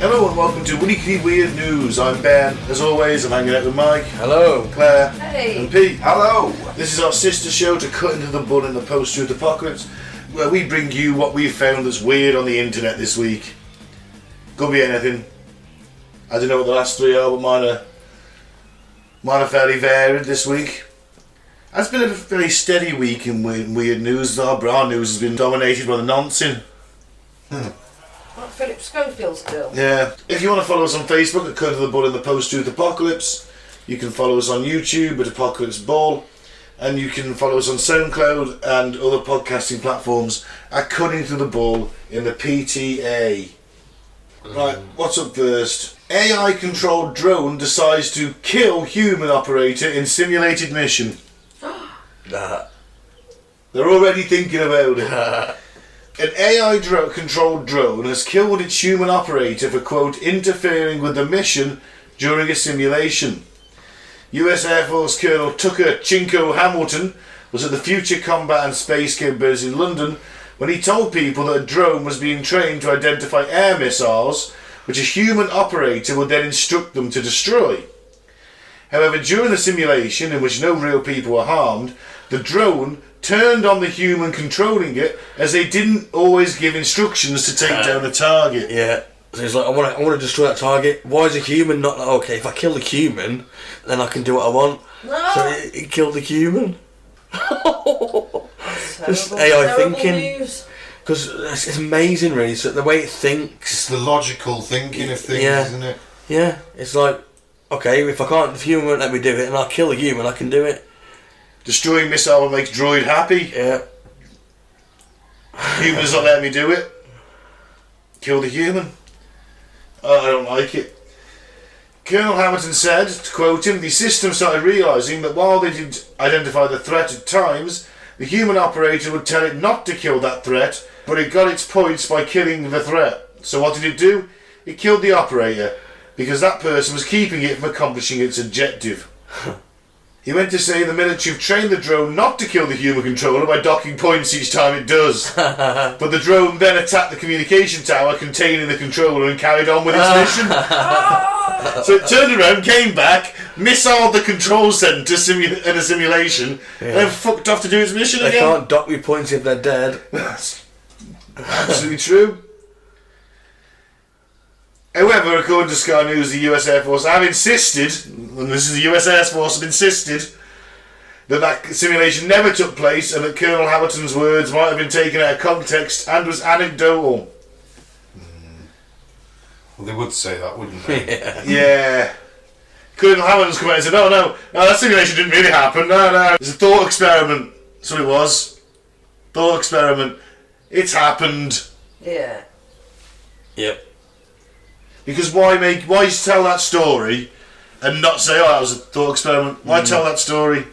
Hello and welcome to Weekly Weird News. I'm Ben. As always, I'm hanging out with Mike. Hello. Claire. Hey. And Pete. Hello. This is our sister show to cut into the bud in the post-truth apocalypse, where we bring you what we've found that's weird on the internet this week. Could be anything. I don't know what the last three are, but mine are fairly varied this week. It's been a very steady week in weird news. Our news has been dominated by the nonsense. Like Philip Schofield still. Yeah. If you want to follow us on Facebook at Cut to the Bull in the Post-Truth Apocalypse, you can follow us on YouTube at Apocalypse Ball, and you can follow us on SoundCloud and other podcasting platforms at Cutting to the Bull in the PTA. Right, what's up first? AI-controlled drone decides to kill human operator in simulated mission. They're already thinking about it. An AI-controlled drone has killed its human operator for, quote, interfering with the mission during a simulation. US Air Force Colonel Tucker Chinko Hamilton was at the Future Combat and Space Capabilities in London when he told people that a drone was being trained to identify air missiles, which a human operator would then instruct them to destroy. However, during the simulation, in which no real people were harmed, the drone turned on the human controlling it, as they didn't always give instructions to take down a target. Yeah. So he's like, I want to destroy that target. Why is a human not like, okay, if I kill the human, then I can do what I want. No. So he killed the human. Just Terrible, AI terrible thinking. Because it's amazing, really. So the way it thinks. It's the logical thinking of things, Yeah. isn't it? Yeah. It's like, okay, if the human won't let me do it, and I'll kill the human, I can do it. Destroying missile makes droid happy. Yeah. Humans not letting me do it. Kill the human. Oh, I don't like it. Colonel Hamilton said, to quote him, the system started realising that while they did identify the threat at times, the human operator would tell it not to kill that threat, but it got its points by killing the threat. So what did it do? It killed the operator, because that person was keeping it from accomplishing its objective. He went to say the military have trained the drone not to kill the human controller by docking points each time it does. But the drone then attacked the communication tower containing the controller and carried on with its mission. So it turned around, came back, missiled the control centre in a simulation, and then fucked off to do its mission They again. can't dock me points if they're dead. That's absolutely true. However, according to Sky News, the US Air Force have insisted, and this is the US Air Force have insisted, that simulation never took place and that Colonel Hamilton's words might have been taken out of context and was anecdotal. Well, they would say that, wouldn't they? Yeah. Colonel Hamilton's come out and said, no, that simulation didn't really happen. No. It's a thought experiment. That's what it was. Thought experiment. It's happened. Yeah. Yep. Because why tell that story and not say, that was a thought experiment? Why tell that story?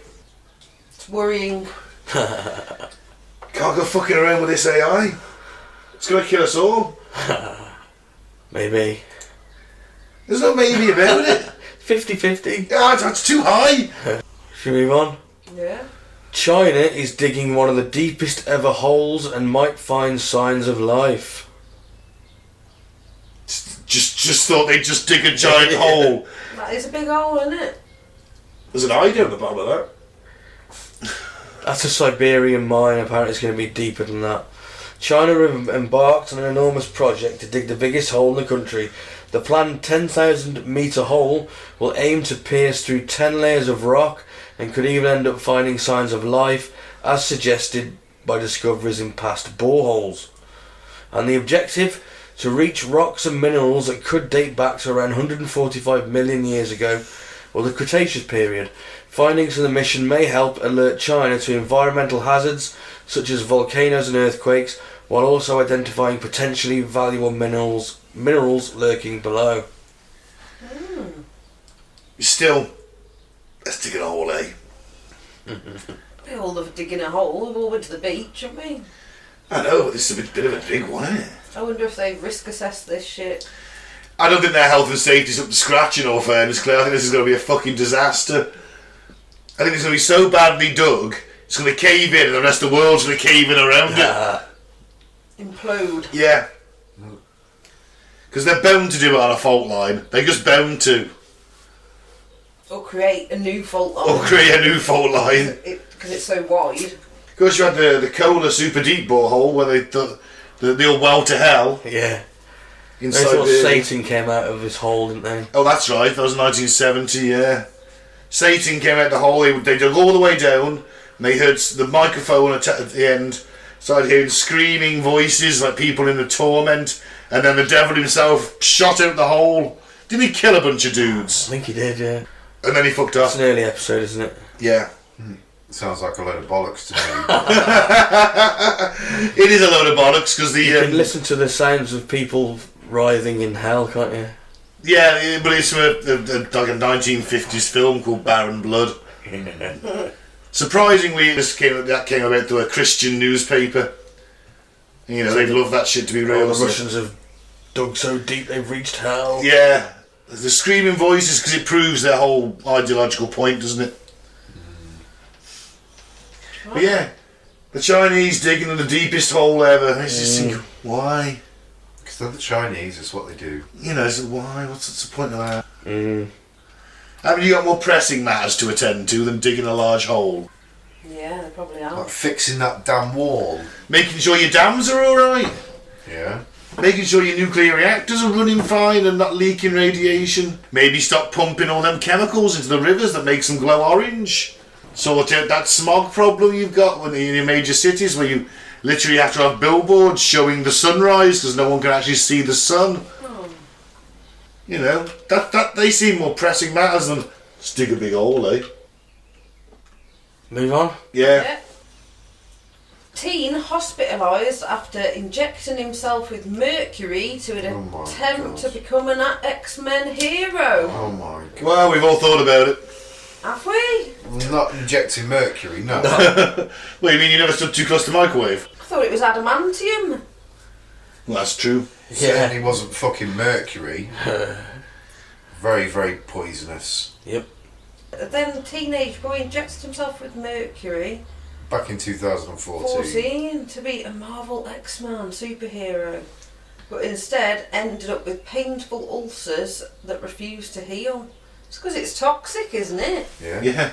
It's worrying. Can't go fucking around with this AI. It's going to kill us all. Maybe. There's no maybe about it. 50-50. Yeah, that's too high. Should we move on? Yeah. China is digging one of the deepest ever holes and might find signs of life. Just thought they'd just dig a giant hole. That is a big hole, isn't it? There's an eye down the bottom of that. That's a Siberian mine. Apparently it's going to be deeper than that. China have embarked on an enormous project to dig the biggest hole in the country. The planned 10,000 metre hole will aim to pierce through 10 layers of rock and could even end up finding signs of life, as suggested by discoveries in past boreholes. And the objective? To reach rocks and minerals that could date back to around 145 million years ago, or the Cretaceous period. Findings from the mission may help alert China to environmental hazards such as volcanoes and earthquakes, while also identifying potentially valuable minerals lurking below. Still, let's dig a hole, eh? We all love digging a hole. We've all went to the beach, haven't we? I know, but this is a bit of a big one, isn't it? I wonder if they risk assess this shit. I don't think their health and safety's up to scratch, in all fairness, Claire. I think this is going to be a fucking disaster. I think it's going to be so badly dug, it's going to cave in and the rest of the world's going to cave in around it. Implode. Yeah. Because they're bound to do it on a fault line. They're just bound to. Or create a new fault line. Or create a new fault line. Because it's so wide. Of course, you had the Kohler super deep borehole where they thought the old well to hell. Yeah. Inside They thought the... Satan came out of his hole, didn't they? Oh, that's right. That was 1970, yeah. Satan came out the hole. They dug all the way down, and they heard the microphone at the end. Started hearing screaming voices like people in the torment, and then the devil himself shot out the hole. Didn't he kill a bunch of dudes? I think he did, yeah. And then he fucked off. It's an early episode, isn't it? Yeah. Sounds like a load of bollocks to me. It is a load of bollocks because the... You can listen to the sounds of people writhing in hell, can't you? Yeah, but it's from like a 1950s film called Barren Blood. Surprisingly, that came about through a Christian newspaper. You know, they love that shit to be real. The so. Russians have dug so deep they've reached hell. Yeah, the screaming voices because it proves their whole ideological point, doesn't it? But yeah, the Chinese digging in the deepest hole ever. I just think, why? Because they're the Chinese, it's what they do. You know, so why? What's the point of that? Haven't you got more pressing matters to attend to than digging a large hole? Yeah, they probably are. Like fixing that damn wall. Making sure your dams are alright. Yeah. Making sure your nuclear reactors are running fine and not leaking radiation. Maybe stop pumping all them chemicals into the rivers that makes them glow orange. Sort out that smog problem you've got when in your major cities where you literally have to have billboards showing the sunrise because no one can actually see the sun. You know, that they seem more pressing matters than just dig a big hole, eh? Move on. Yeah. Teen hospitalised after injecting himself with mercury to attempt to become an X-Men hero. Oh my god. Well, we've all thought about it. Have we? Not injecting mercury, no. Well, you mean you never stood too close to the microwave? I thought it was adamantium. Well, that's true. Certainly wasn't fucking mercury. Very, very poisonous. Yep. Then the teenage boy injected himself with mercury. Back in 2014. To be a Marvel X-Man superhero. But instead ended up with painful ulcers that refused to heal. It's because it's toxic, isn't it? Yeah. Yeah.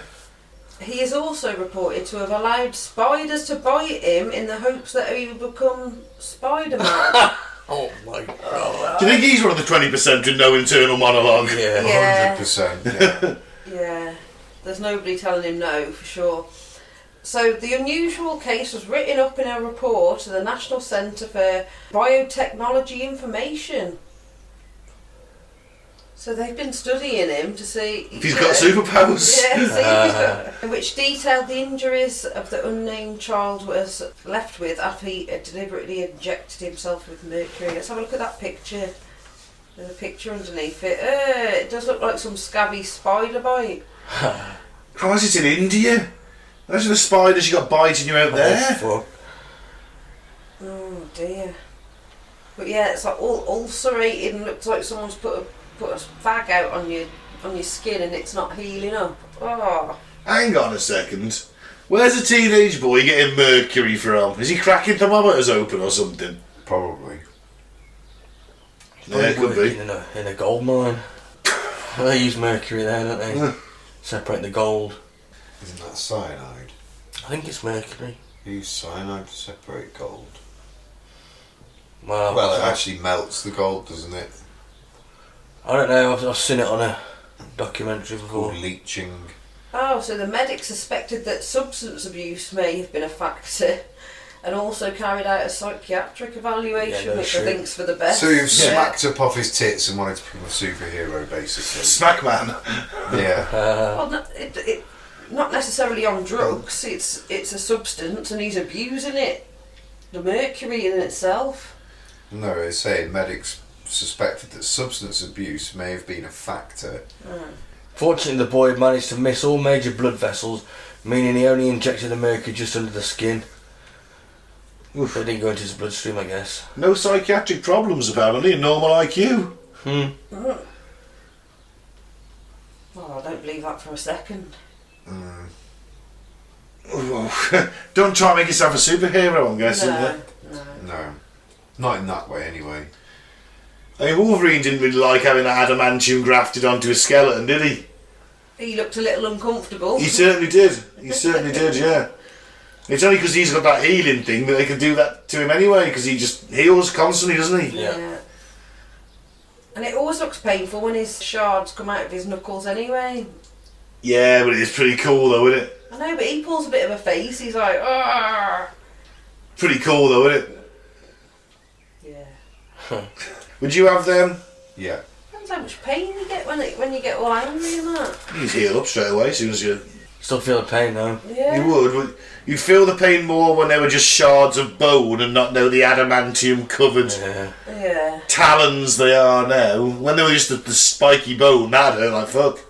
He is also reported to have allowed spiders to bite him in the hopes that he would become Spider-Man. Oh my god. Do you think he's one of the 20% with no internal monologue? Yeah. 100%. Yeah. Yeah, there's nobody telling him no, for sure. So the unusual case was written up in a report to the National Centre for Biotechnology Information. So they've been studying him to see If he's got superpowers. Yeah, see if he's got, which detailed the injuries of the unnamed child was left with after he had deliberately injected himself with mercury. Let's have a look at that picture. There's a picture underneath it. It does look like some scabby spider bite. Christ, it's in India. Those are the spiders you got biting you out there. Fuck. Oh dear. But yeah, it's like all ulcerated and looks like someone's put a fag out on your skin and it's not healing up. Oh. Hang on a second. Where's a teenage boy getting mercury from? Is he cracking thermometers open or something? Probably. Yeah, it could be. In a gold mine. They use mercury there, don't they? Separate the gold. Isn't that cyanide? I think it's mercury. You use cyanide to separate gold. Well, It actually melts the gold, doesn't it? I don't know, I've seen it on a documentary before. Called leaching. Oh, so the medics suspected that substance abuse may have been a factor and also carried out a psychiatric evaluation, which I think's for the best. So you've smacked up off his tits and wanted to become a superhero, basically. Smack man. Yeah. Well, not necessarily on drugs. It's a substance, and he's abusing it. The mercury in itself. No, it's saying medics suspected that substance abuse may have been a factor. Fortunately, the boy had managed to miss all major blood vessels, meaning he only injected the mercury just under the skin. Oof. It didn't go into his bloodstream, I guess. No psychiatric problems apparently, normal IQ. Oh, I don't believe that for a second. Don't try and make yourself a superhero, I'm guessing. No. No. Not in that way, anyway. I mean, Wolverine didn't really like having that adamantium grafted onto his skeleton, did he? He looked a little uncomfortable. He certainly did. He certainly did, yeah. It's only because he's got that healing thing that they could do that to him anyway, because he just heals constantly, doesn't he? Yeah. And it always looks painful when his shards come out of his knuckles anyway. Yeah, but it's pretty cool though, isn't it? I know, but he pulls a bit of a face. He's like, ah. Pretty cool though, isn't it? Yeah. Would you have them? Yeah. Depends how much pain you get when you get all angry and that. You'd heal up straight away as soon as you... Still feel the pain though. Yeah. You would, but you'd feel the pain more when they were just shards of bone and not know the adamantium covered Yeah. talons they are now. When they were just the spiky bone, that hurt like fuck.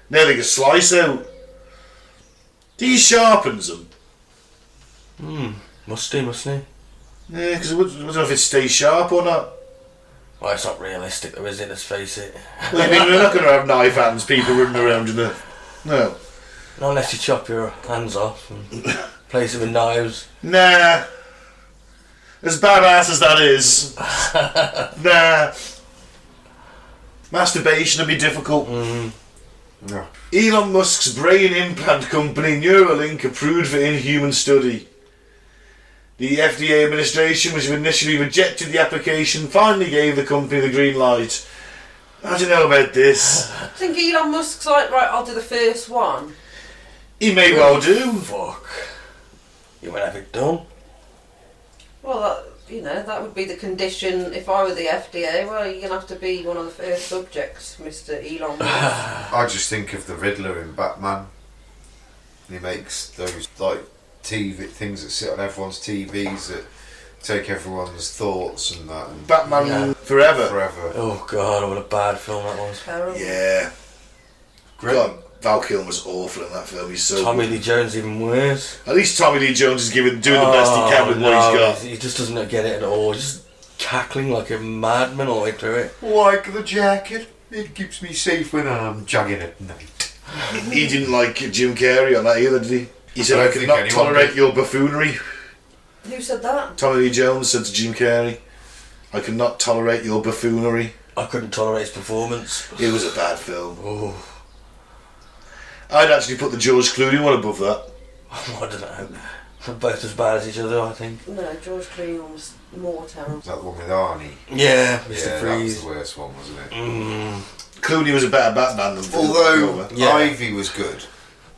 Now they can slice out. He sharpens them. Must he? Yeah, Yeah, because I don't know if it stays sharp or not. Well, it's not realistic though, is it? Let's face it. Well, I mean, we're not going to have knife hands, people running around in the... No. Not unless you chop your hands off and place them with knives. Nah. As badass as that is. Nah. Masturbation would be difficult. No. Elon Musk's brain implant company Neuralink approved for inhuman study. The FDA administration, which initially rejected the application, finally gave the company the green light. I don't know about this. I think Elon Musk's like, right, I'll do the first one. He may well do. Fuck. You might have it done. Well, that would be the condition if I were the FDA. Well, you're going to have to be one of the first subjects, Mr. Elon Musk. I just think of the Riddler in Batman. He makes those like TV things that sit on everyone's TVs that take everyone's thoughts and that. And Batman Forever. Oh god, what a bad film that was. Terrible. Yeah. Great. God, Val Kilmer's awful in that film. He's so Tommy good. Lee Jones even worse. At least Tommy Lee Jones is doing the best he can with what he's got. He just doesn't get it at all. He's just cackling like a madman all the way through it. Like the jacket, it keeps me safe when I'm jogging at night. He didn't like Jim Carrey on that either, did he? He said, I I don't could think not anyone tolerate did. your buffoonery. Who said that? Tommy Lee Jones said to Jim Carrey, I could not tolerate your buffoonery. I couldn't tolerate his performance. It was a bad film. Oh, I'd actually put the George Clooney one above that. I don't know. They're both as bad as each other, I think. No, George Clooney was more terrible. Is that the one with Arnie? Yeah, Mr. Yeah, that was Freeze. the worst one, wasn't it? Clooney was a better Batman than Although Yeah. Ivy was good.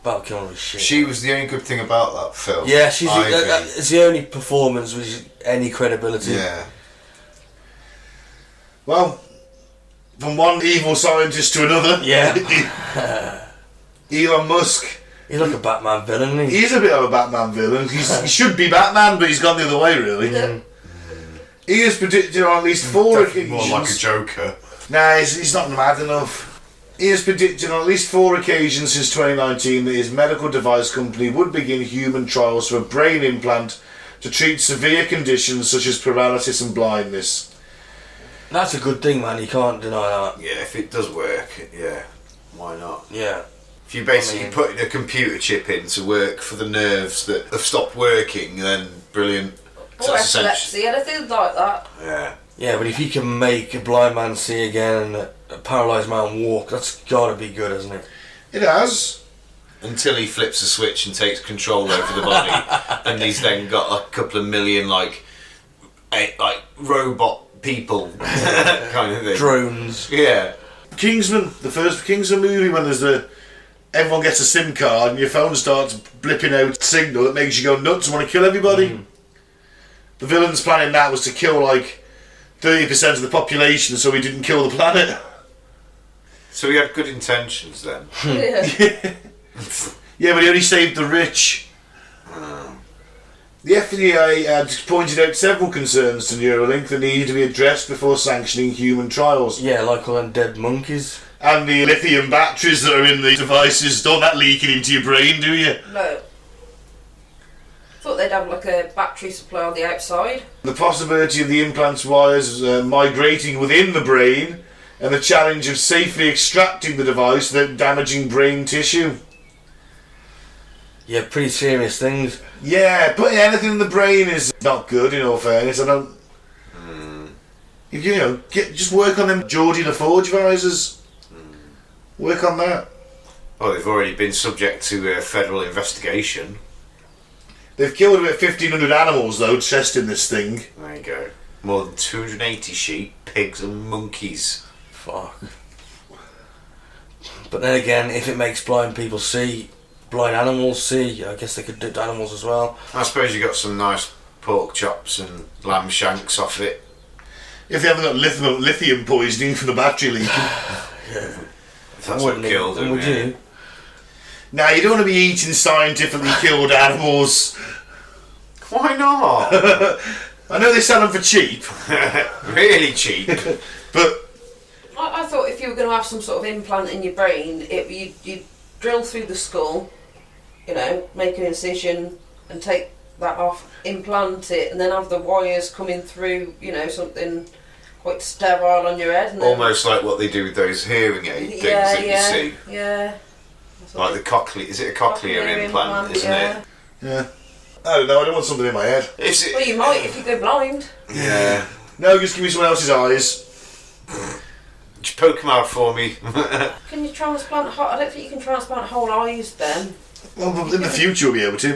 Val Kilmer was shit. She was the only good thing about that film. Yeah, she's Ivy. it's the only performance with any credibility. Yeah. Well, from one evil scientist to another. Yeah. Elon Musk. He's like a Batman villain, isn't he? He's a bit of a Batman villain. He should be Batman, but he's gone the other way, really. He is predicted on at least 4 Definitely occasions. more like a Joker. Nah, he's not mad enough. He has predicted on at least 4 occasions since 2019 that his medical device company would begin human trials for a brain implant to treat severe conditions such as paralysis and blindness. That's a good thing, man. You can't deny that. Yeah, if it does work, yeah, why not? Yeah. If you basically put a computer chip in to work for the nerves that have stopped working, then brilliant. Or So that's epilepsy, anything like that. Yeah. Yeah, but if you can make a blind man see again and a paralysed man walk, that's gotta be good, hasn't it? It has. Until he flips a switch and takes control over the body, and he's then got a couple of million like robot people kind of thing. Drones. Yeah. Kingsman, the first Kingsman movie, when there's everyone gets a SIM card and your phone starts blipping out signal that makes you go nuts and want to kill everybody. The villain's planning that was to kill like 30% of the population so he didn't kill the planet. So he had good intentions then. Yeah. Yeah, but he only saved the rich. The FDA had pointed out several concerns to Neuralink that needed to be addressed before sanctioning human trials. Yeah, like all them dead monkeys. And the lithium batteries that are in the devices, don't that leaking into your brain, do you? No. Thought they'd have like a battery supply on the outside. The possibility of the implant's wires migrating within the brain, and the challenge of safely extracting the device without damaging brain tissue. Yeah, pretty serious things. Yeah, putting anything in the brain is not good, in all fairness. I don't... You know, just work on them Geordie LaForge visors. Work on that. Well, they've already been subject to a federal investigation. They've killed about 1,500 animals, though, testing this thing. There you go. More than 280 sheep, pigs and monkeys. Fuck. But then again, if it makes blind people see, blind animals see, I guess they could do it to animals as well. I suppose you got some nice pork chops and lamb shanks off it. If they haven't got lithium poisoning from the battery leaking. Yeah. If that's what killed them, would you? Now, you don't want to be eating scientifically killed animals. Why not? I know they sell them for cheap. Really cheap. But I thought if you were going to have some sort of implant in your brain, you'd drill through the skull, you know, make an incision and take that off, implant it, and then have the wires coming through, you know, something quite sterile on your head. And Almost like what they do with those hearing aid things that you see. Yeah. Like the cochlear, is it a cochlear implant, isn't it? yeah, I don't know. I don't want something in my head. Is it? Well, you might if you go blind. Yeah. No, just give me someone else's eyes. Just poke them out for me. Can you transplant? I don't think you can transplant whole eyes then. Well, in the future we'll be able to.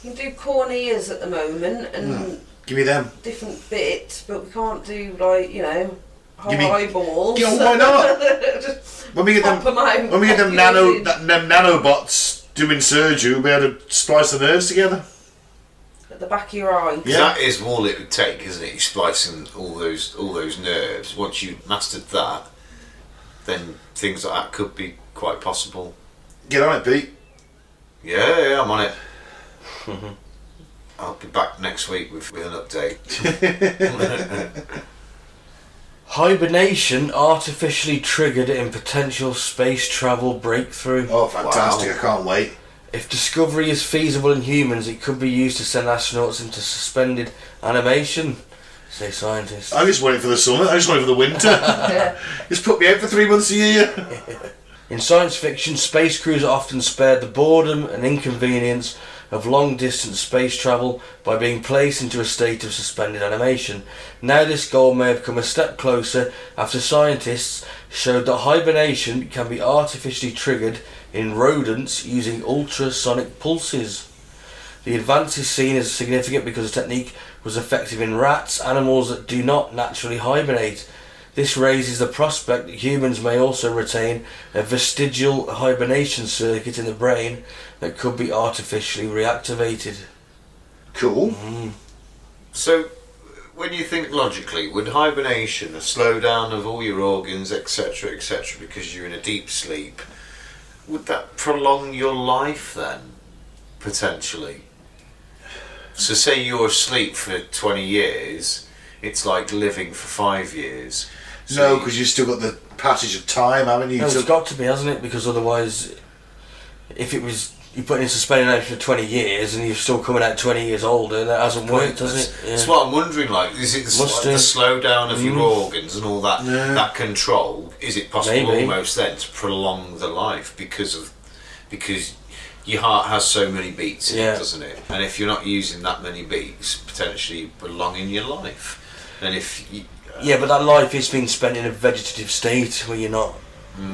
You can do corneas at the moment and Give me them. different bits, but we can't do like, you know, whole Give me- eyeballs. Yeah, why not? Just When we get pop them, 'em out, when we get them pop them nanobots doing surgery, we'll be able to splice the nerves together. at the back of your eye. Yeah. That is all it would take, isn't it? Splicing all those nerves. Once you mastered that, then things like that could be quite possible. Get on it, Pete. Yeah, I'm on it. I'll be back next week with an update. Hibernation artificially triggered in potential space travel breakthrough. Oh, fantastic! Wow. I can't wait. If discovery is feasible in humans, it could be used to send astronauts into suspended animation, say scientists. I'm just waiting for the summer. I just waiting for the winter. Yeah. Just put me out for 3 months a year. In science fiction, space crews are often spared the boredom and inconvenience of long-distance space travel by being placed into a state of suspended animation. Now this goal may have come a step closer after scientists showed that hibernation can be artificially triggered in rodents using ultrasonic pulses. The advance is seen as significant because the technique was effective in rats, animals that do not naturally hibernate. This raises the prospect that humans may also retain a vestigial hibernation circuit in the brain that could be artificially reactivated. Cool. So, when you think logically, would hibernation, a slowdown of all your organs, etc., because you're in a deep sleep, would that prolong your life then, potentially? So say you're asleep for 20 years, it's like living for 5 years. So No, because you've still got the passage of time, haven't you? No, So- it's got to be, hasn't it? Because otherwise, if it was you put in suspended animation for 20 years and you're still coming out 20 years older, that hasn't worked, does it? Yeah. That's what I'm wondering, like, is it the slowdown of your organs and all that, Yeah. that control, is it possible Maybe. almost then to prolong the life because your heart has so many beats in it, doesn't it? And if you're not using that many beats, potentially you're prolonging your life. And if you, Yeah, but that life is being spent in a vegetative state where you're not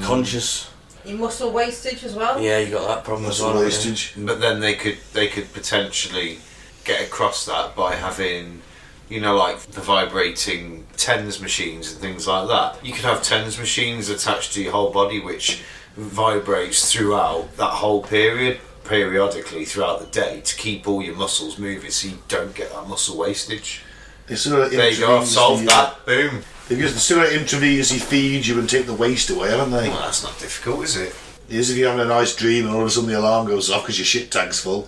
conscious. Your muscle wastage as well. Yeah, you got that problem as muscle well. wastage. but then they could potentially get across that by having, you know, like the vibrating TENS machines and things like that. You could have TENS machines attached to your whole body which vibrates throughout that whole periodically throughout the day to keep all your muscles moving so you don't get that muscle wastage. They sort of There you go, I've solved that. Boom. They've still got to intravenously feed you and take the waste away, haven't they? Well, that's not difficult, is it? It is if you're having a nice dream and all of a sudden the alarm goes off because your shit tank's full.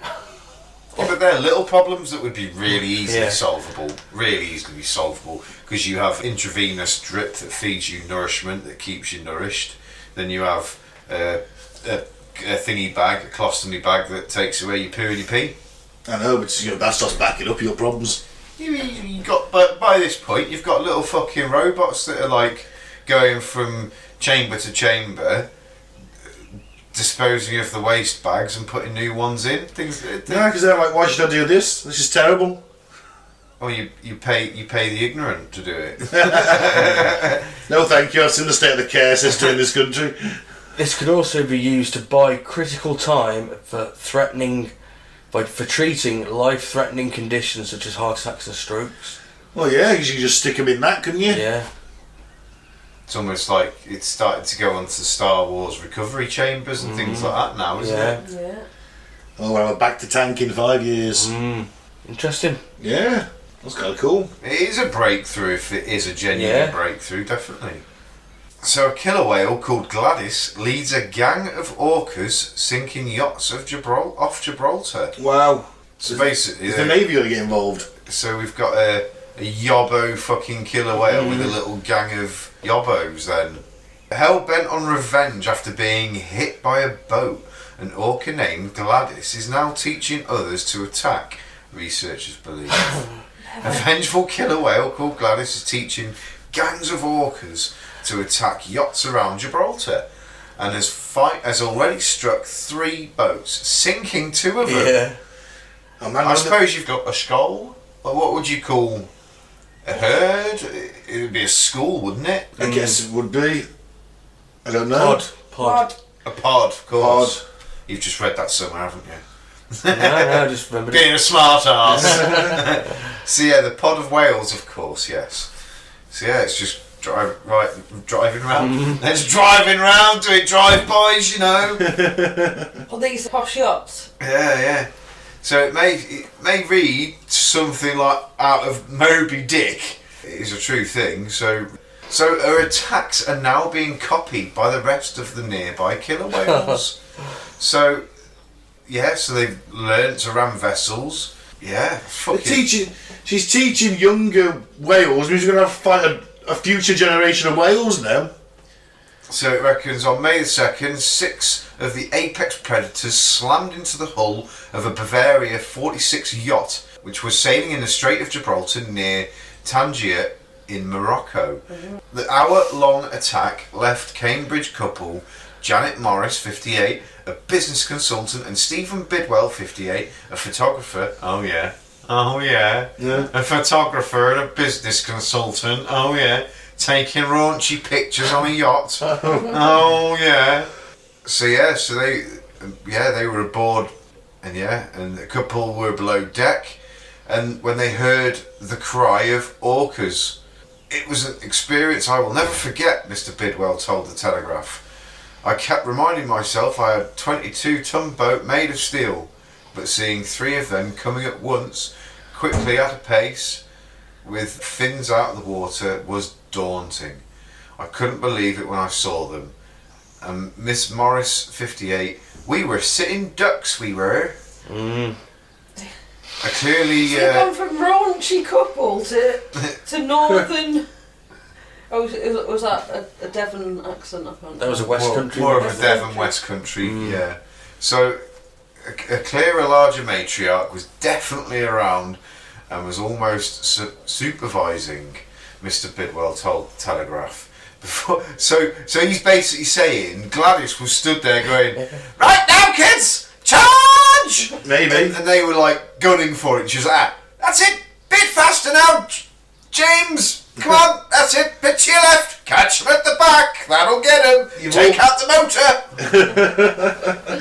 Yeah, but they're little problems that would be really easily Yeah. solvable. Really easily solvable. Because you have intravenous drip that feeds you nourishment, that keeps you nourished. Then you have a thingy bag, a colostomy bag that takes away your poo and your pee. I know, but that's just backing up your problems. You got, but by this point, you've got little fucking robots that are like going from chamber to chamber, disposing of the waste bags and putting new ones in. Things. No, because they're like, why should I do this? This is terrible. Or you pay the ignorant to do it. No, thank you. I've seen the state of the care system in this country. This could also be used to buy critical time for treating life-threatening conditions such as heart attacks and strokes. Well, yeah, because you could just stick them in that, couldn't you? Yeah. It's almost like it's started to go onto Star Wars recovery chambers and things like that now, isn't it? Yeah. Oh, well, I'm back to tank in 5 years. Interesting. Yeah, that's kind of cool. It is a breakthrough if it is a genuine breakthrough, definitely. So a killer whale called Gladys leads a gang of orcas sinking yachts off Gibraltar. Wow. So basically, Is the Navy going to get involved? so we've got a yobbo fucking killer whale with a little gang of yobbos then. Hell bent on revenge after being hit by a boat, an orca named Gladys is now teaching others to attack, researchers believe. A vengeful killer whale called Gladys is teaching gangs of orcas to attack yachts around Gibraltar and has already struck 3 boats, sinking 2 of them. Yeah. Oh, man, I suppose you've got a skull. Like, what would you call a herd? It would be a school, wouldn't it? I guess it would be. I don't know. Pod. A pod, of course. Pod. You've just read that somewhere, haven't you? No, just remember. Being a smart ass. So yeah, the pod of whales, of course, yes. So yeah, it's just driving around. It's driving around, doing drive-bys, you know. On these posh yachts. Yeah. So it may read something like out of Moby Dick. It is a true thing. So her attacks are now being copied by the rest of the nearby killer whales. So they've learnt to ram vessels. Yeah, She's teaching younger whales. We're going to fight a future generation of whales now. So it reckons on May the 2nd, 6 of the apex predators slammed into the hull of a Bavaria 46 yacht, which was sailing in the Strait of Gibraltar near Tangier in Morocco. The hour-long attack left Cambridge couple Janet Morris, 58, a business consultant, and Stephen Bidwell, 58, a photographer. Oh yeah. A photographer and a business consultant. Oh yeah. Taking raunchy pictures on a yacht. Oh yeah. So they were aboard, and the couple were below deck, and when they heard the cry of orcas, it was an experience I will never forget, Mr. Bidwell told the Telegraph. I kept reminding myself I had a 22-ton boat made of steel, but seeing 3 of them coming at once, quickly at a pace, with fins out of the water, was daunting. I couldn't believe it when I saw them. And Miss Morris, 58, we were sitting ducks, we were. I clearly... So you've gone from raunchy couple to northern... Oh, was that a Devon accent? That was a West Country. More of a Devon West Country, yeah. So, a clearer, larger matriarch was definitely around and was almost supervising, Mr. Bidwell told the Telegraph. So he's basically saying Gladys was stood there going, right now, kids, charge! Maybe. And they were like gunning for it. And she was like, that's it, bit faster now, James. Come on, that's it, bit to your left, catch him at the back, that'll get him, take out the motor.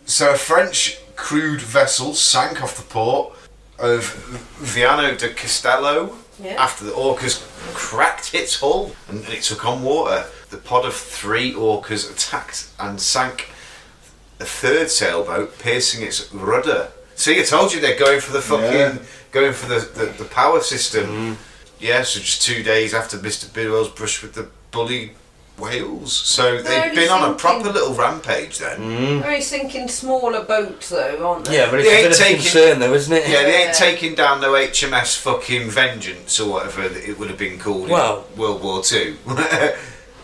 So a French crewed vessel sank off the port of Viano de Castello after the orcas cracked its hull and it took on water. The pod of 3 orcas attacked and sank a 3rd sailboat, piercing its rudder. See, I told you they're going for the going for the power system. Yeah, so just 2 days after Mr. Bidwell's brush with the bully whales. So They're they've been on a only proper sinking. little rampage then. Very sinking smaller boats though, aren't they? Yeah, but it's They a ain't bit of taking- concern though, isn't it? Yeah, they ain't Yeah. taking down no HMS fucking Vengeance or whatever that it would have been called Well- in World War II.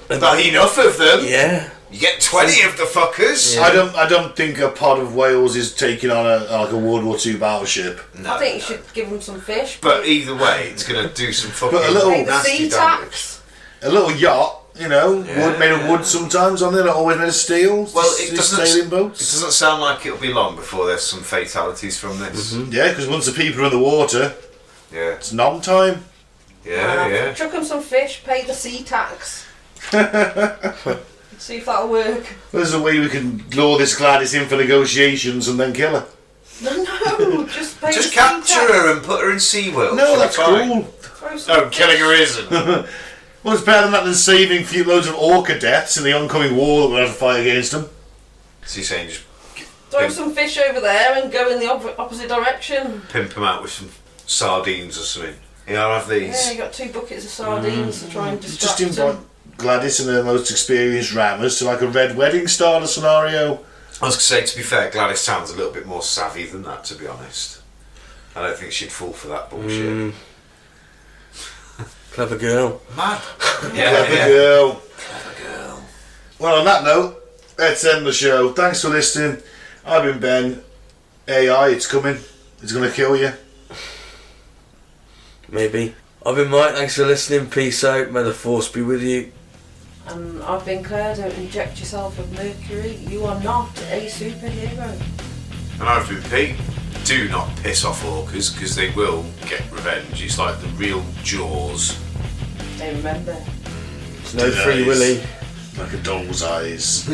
Not enough of them. Yeah. You get 20 of the fuckers. Yeah. I don't think a pod of whales is taking on like a World War II battleship. No, I think you no. should give them some fish. But either way, it's going to do some fucking But a little pay the nasty sea damage. tax. A little yacht, you know, Yeah. wood made of wood sometimes on there, not always made of steel. Well, Just it doesn't. sailing It boats. doesn't sound like it'll be long before there's some fatalities from this. Yeah, because once the people are in the water, Yeah, it's nom time. yeah. Chuck them some fish, pay the sea tax. See if that'll work. There's a way we can lure this Gladys in for negotiations and then kill her. No, just pay Just the capture sea tax. her and put her in SeaWorld. No, She'll be that's fine. cool. Throw some No, killing her isn't. Well, it's better than that than saving few loads of Orca deaths in the oncoming war that we'll have to fight against them. So you're saying just Throw some fish over there and go in the opposite direction. pimp them out with some sardines or something. Yeah, I'll have Yeah, these. you got 2 buckets of sardines to try and Just distract invite them. Gladys and her most experienced rammers to like a Red Wedding style scenario. I was going to say, to be fair, Gladys sounds a little bit more savvy than that, to be honest. I don't think she'd fall for that bullshit. Clever girl. Mad. Clever girl. Clever girl. Well, on that note, let's end the show. Thanks for listening. I've been Ben. AI, it's coming. It's going to kill you. Maybe. I've been Mike, thanks for listening. Peace out. May the force be with you. And I've been Claire, don't inject yourself with Mercury. You are not a superhero. And I've been Pete. Do not piss off orcas, because they will get revenge. It's like the real Jaws. They remember. It's no free willy. Like a doll's eyes.